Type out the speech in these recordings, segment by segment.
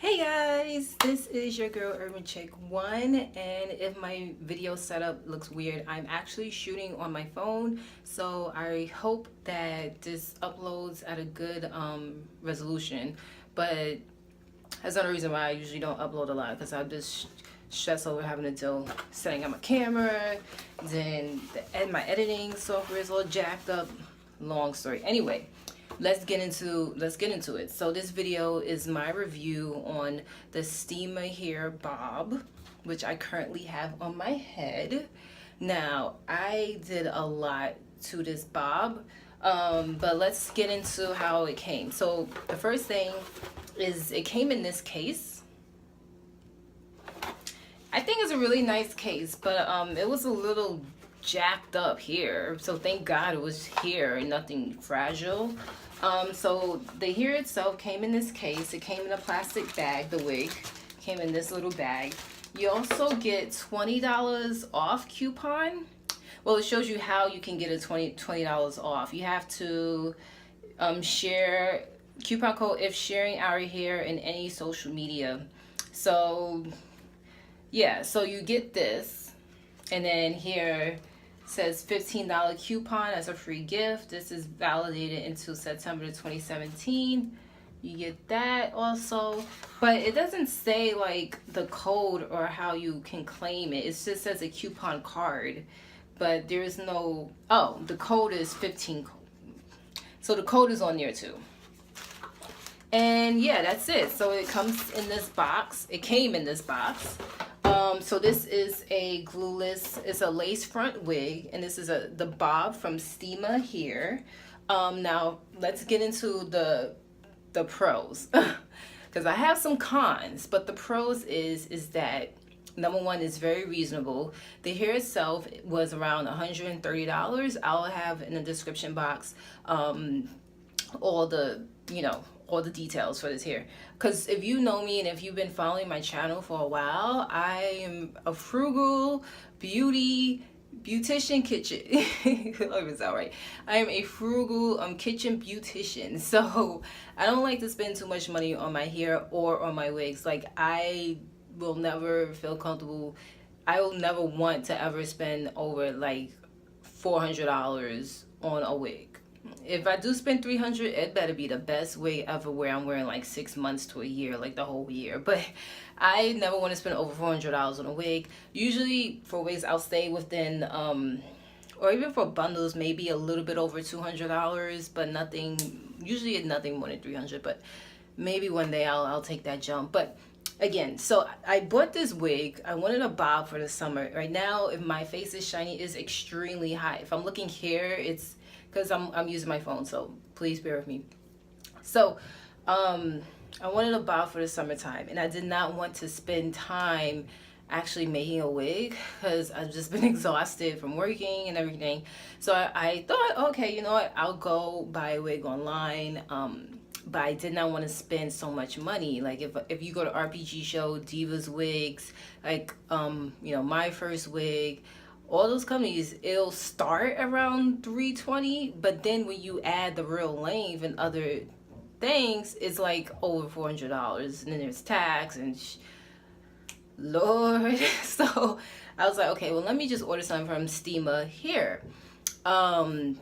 Hey guys, this is your girl Urban Chick 1, and if my video setup looks weird, I'm actually shooting on my phone, so I hope that this uploads at a good resolution. But that's another reason why I usually don't upload a lot, because I'm just stressed over having to deal setting up my camera, then my editing software is all jacked up. Long story. Anyway, let's get into it. So this video is my review on the Stema hair bob, which I currently have on my head. Now, I did a lot to this bob, but let's get into how it came. So the first thing is it came in this case. I think it's a really nice case, but it was a little jacked up here, so thank God it was here and nothing fragile. So the hair itself came in this case. It came in a plastic bag. The wig came in this little bag. You also get $20 off coupon. Well, it shows you how you can get a $20 off. You have to share coupon code if sharing our hair in any social media. So yeah, so you get this, and then here says $15 coupon as a free gift. This is validated into September 2017. You get that also, but it doesn't say like the code or how you can claim it. It just says a coupon card, but there's no, oh, the code is 15. So the code is on there too. And yeah, that's it. So it comes in this box. It came in this box. So this is a glueless, it's a lace front wig, and this is the bob from Stema here. Now let's get into the pros, because I have some cons, but the pros is that number one, is very reasonable. The hair itself was around $130. I'll have in the description box all the all the details for this hair, because if you know me and if you've been following my channel for a while, I am a frugal beautician kitchen. It's all right. I am a frugal kitchen beautician, so I don't like to spend too much money on my hair or on my wigs. Like, I will never feel comfortable, I will never want to ever spend over like $400 on a wig. If I do spend $300, it better be the best wig ever, where I'm wearing like 6 months to a year, like the whole year. But I never want to spend over $400 on a wig. Usually for wigs, I'll stay within or even for bundles, maybe a little bit over $200, but nothing, usually nothing more than $300. But maybe one day I'll take that jump. But again, so I bought this wig. I wanted a bob for the summer. Right now, if my face is shiny, it's extremely hot. If I'm looking here, it's because I'm using my phone, so please bear with me. So I wanted a bob for the summertime, and I did not want to spend time actually making a wig, because I've just been exhausted from working and everything. So I thought, okay, you know what, I'll go buy a wig online. But I did not want to spend so much money. Like if you go to RPG Show, Divas Wigs, like My First Wig, all those companies, it'll start around $320, but then when you add the real length and other things, it's like over $400, and then there's tax and Lord. So I was like, okay, well, let me just order something from Stema here. So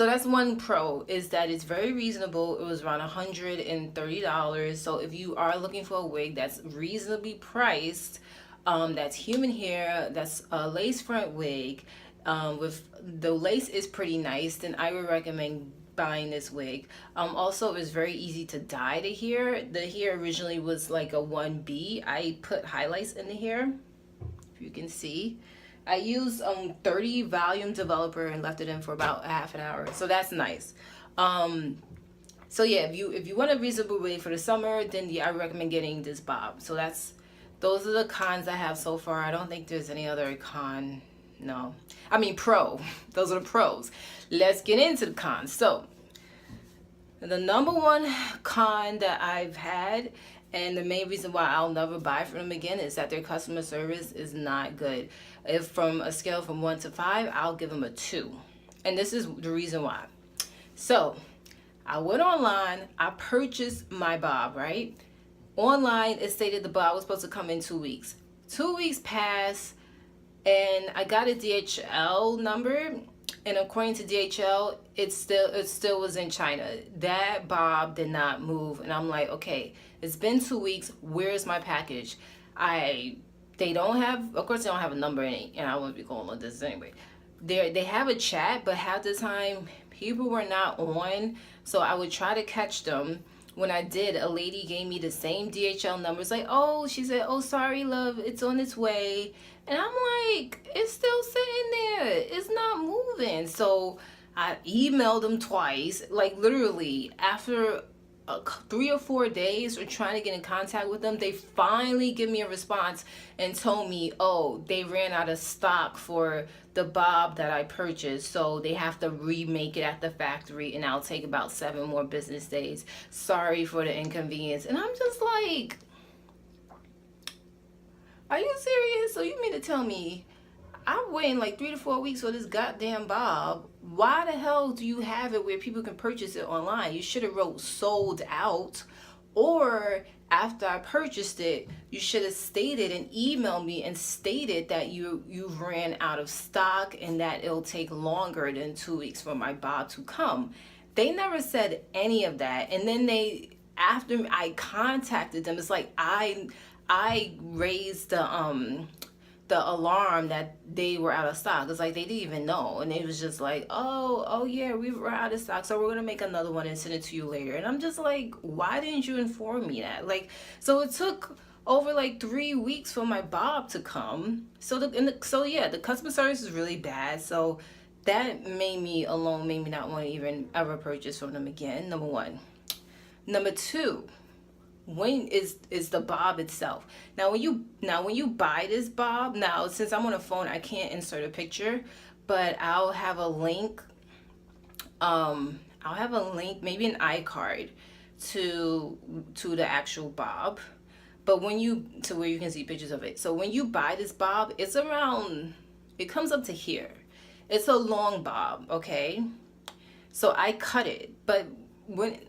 that's one pro, is that it's very reasonable. It was around $130. So if you are looking for a wig that's reasonably priced, that's human hair, that's a lace front wig, with the lace is pretty nice, then I would recommend buying this wig. Also, it was very easy to dye the hair. The hair originally was like a 1B. I put highlights in the hair, if you can see. I used 30 volume developer and left it in for about half an hour, so that's nice. So yeah, if you want a reasonable wig for the summer, then yeah, I recommend getting this bob. So those are the cons I have so far. I don't think there's any other con. No, I mean pro. Those are the pros. Let's get into the cons. So the number one con that I've had, and the main reason why I'll never buy from them again, is that their customer service is not good. If from a scale from 1 to 5, I'll give them a 2. And this is the reason why. So I went online, I purchased my bob, right? Online, it stated the bob was supposed to come in 2 weeks. 2 weeks passed, and I got a DHL number, and according to DHL, it still was in China. That bob did not move, and I'm like, okay, it's been 2 weeks. Where's my package? I they don't have, of course, they don't have a number in it, and I won't be going on this anyway. They have a chat, but half the time people were not on, so I would try to catch them. When I did, a lady gave me the same DHL number. It's like, oh, she said, oh, sorry, love, it's on its way. And I'm like, it's still sitting there. It's not moving. So I emailed them twice, like literally after 3 or 4 days of trying to get in contact with them. They finally give me a response and told me, oh, they ran out of stock for the bob that I purchased, so they have to remake it at the factory, and I'll take about 7 more business days. Sorry for the inconvenience. And I'm just like, are you serious? So you mean to tell me I'm waiting like 3 to 4 weeks for this goddamn bob? Why the hell do you have it where people can purchase it online? You should have wrote sold out, or after I purchased it, you should have stated and emailed me and stated that you've ran out of stock and that it'll take longer than 2 weeks for my bob to come. They never said any of that. And then after I contacted them, it's like I raised the alarm that they were out of stock. It's like they didn't even know, and it was just like, oh yeah, we were out of stock, so we're gonna make another one and send it to you later. And I'm just like, why didn't you inform me that? Like, so it took over like 3 weeks for my bob to come. So the customer service is really bad. So that made me not want to even ever purchase from them again. Number one. Number two, when is the bob itself. Now when you buy this bob, now since I'm on a phone, I can't insert a picture, but I'll have a link, maybe an iCard to the actual bob, but to where you can see pictures of it. So when you buy this bob, it comes up to here. It's a long bob, okay? So I cut it, but when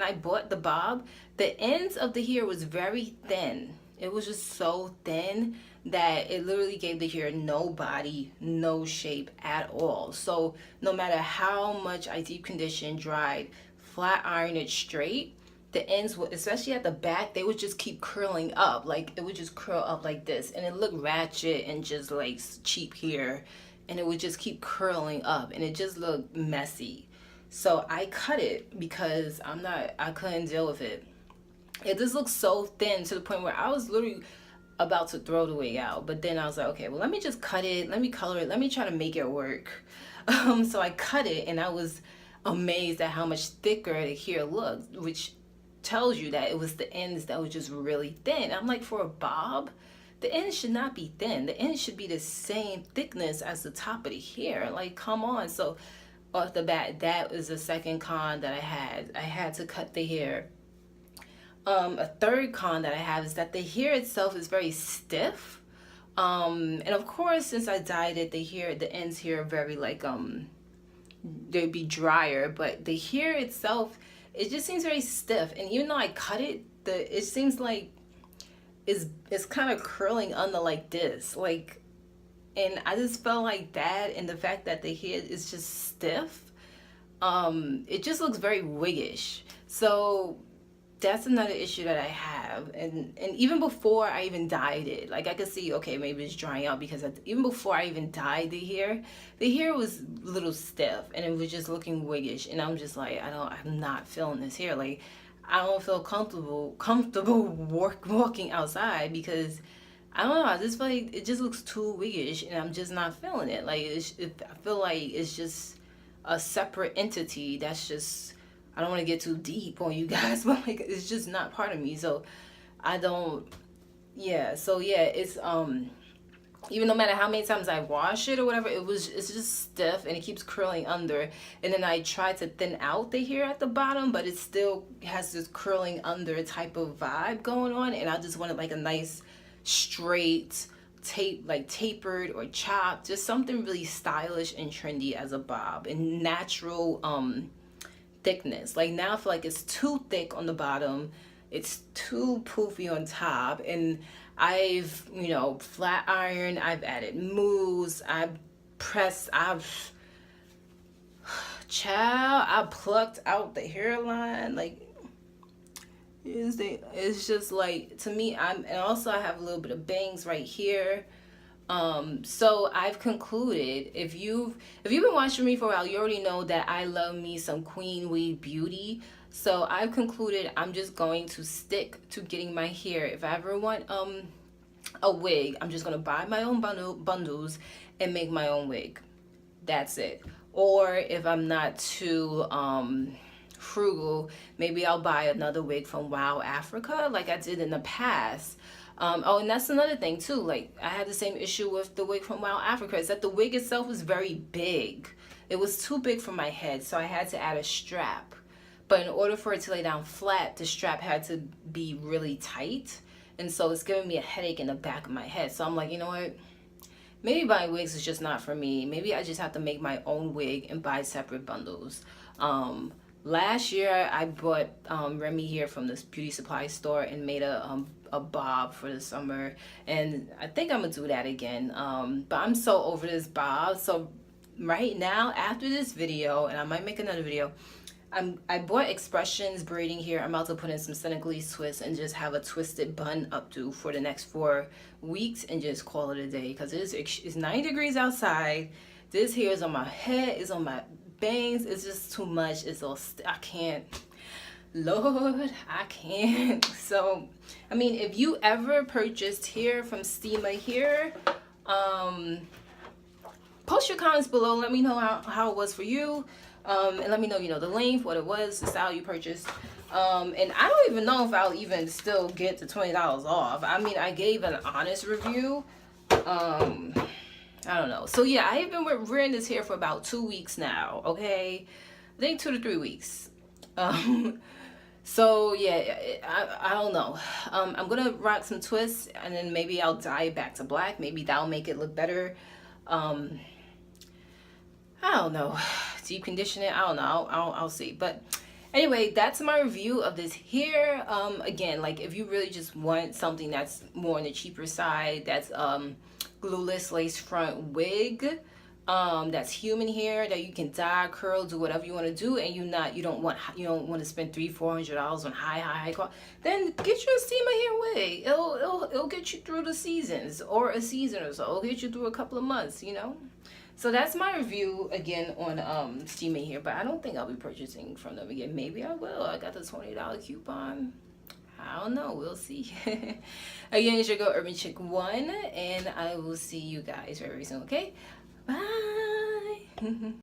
I bought the bob, the ends of the hair was very thin. It was just so thin that it literally gave the hair no body, no shape at all. So no matter how much I deep conditioned, dried, flat ironed it straight, the ends would, especially at the back, they would just keep curling up. Like it would just curl up like this, and it looked ratchet and just like cheap hair, and it would just keep curling up, and it just looked messy. So I cut it because I couldn't deal with it. It just looks so thin to the point where I was literally about to throw the wig out. But then I was like, okay, well, let me just cut it. Let me color it. Let me try to make it work. So I cut it, and I was amazed at how much thicker the hair looked, which tells you that it was the ends that was just really thin. I'm like, for a bob, the ends should not be thin. The ends should be the same thickness as the top of the hair. Like, come on. So off the bat, that was the second con that I had. I had to cut the hair. A third con that I have is that the hair itself is very stiff. And of course, since I dyed it, the ends here are very like, they'd be drier, but the hair itself, it just seems very stiff. And even though I cut it, it seems like it's kind of curling under like this, like, and I just felt like that, and the fact that the hair is just stiff, it just looks very wiggish. So that's another issue that I have. And even before I even dyed it, like I could see, okay, maybe it's drying out, because even before I even dyed the hair was a little stiff, and it was just looking wiggish. And I'm just like, I'm not feeling this hair. Like, I don't feel comfortable walking outside, because I don't know, I just feel like it just looks too wiggish, and I'm just not feeling it. Like, I feel like it's just a separate entity that's just, I don't want to get too deep on you guys, but like, it's just not part of me. So I don't, yeah. So yeah, it's, even no matter how many times I wash it or whatever, it's just stiff, and it keeps curling under. And then I try to thin out the hair at the bottom, but it still has this curling under type of vibe going on. And I just wanted like a nice straight tapered or chopped, just something really stylish and trendy as a bob, and natural thickness. Like, now I feel like it's too thick on the bottom. it's too poofy on top. And I've, you know, flat iron, I've added mousse, I've pressed, I've child, I plucked out the hairline. Like, it's just like, to me, and also I have a little bit of bangs right here. So I've concluded, if you've been watching me for a while, you already know that I love me some queen weave beauty. So I've concluded I'm just going to stick to getting my hair. If I ever want a wig, I'm just gonna buy my own bundles and make my own wig. That's it. Or if I'm not too frugal, maybe I'll buy another wig from Wow Africa like I did in the past. Oh, and that's another thing too. Like, I had the same issue with the wig from Wow Africa, is that the wig itself was very big. It was too big for my head, so I had to add a strap. But in order for it to lay down flat, the strap had to be really tight. And so it's giving me a headache in the back of my head. So I'm like, you know what? Maybe buying wigs is just not for me. Maybe I just have to make my own wig and buy separate bundles. Last year I bought Remy here from this beauty supply store and made a bob for the summer, and I think I'm gonna do that again. But I'm so over this bob. So right now, after this video, and I might make another video, I bought Expressions braiding here. I'm about to put in some Senegalese twists and just have a twisted bun updo for the next 4 weeks and just call it a day, because it's 90 degrees outside. This hair is on my head, is on my bangs. It's just too much. It's all I can't. Lord, I can't. So, I mean, if you ever purchased hair from Stema here, post your comments below. Let me know how it was for you. And let me know, you know, the length, what it was, the style you purchased. And I don't even know if I'll even still get the $20 off. I mean, I gave an honest review. I don't know. So yeah, I have been wearing this hair for about 2 weeks now. Okay, I think 2 to 3 weeks. So yeah, I don't know. I'm gonna rock some twists, and then maybe I'll dye it back to black. Maybe that'll make it look better. I don't know. Deep condition it. I don't know. I'll see. But anyway, that's my review of this hair. Again, like, if you really just want something that's more on the cheaper side, that's glueless lace front wig, that's human hair that you can dye, curl, do whatever you want to do, and you don't want to spend $300-400 on high quality, then get you a Stema hair wig. It'll get you through the seasons, or a season or so. It'll get you through a couple of months, you know. So that's my review again on Stema hair, but I don't think I'll be purchasing from them again. Maybe I will. I got the $20 coupon. I don't know. We'll see. Again, it's your girl Urban Chick 1, and I will see you guys very soon. Okay, bye.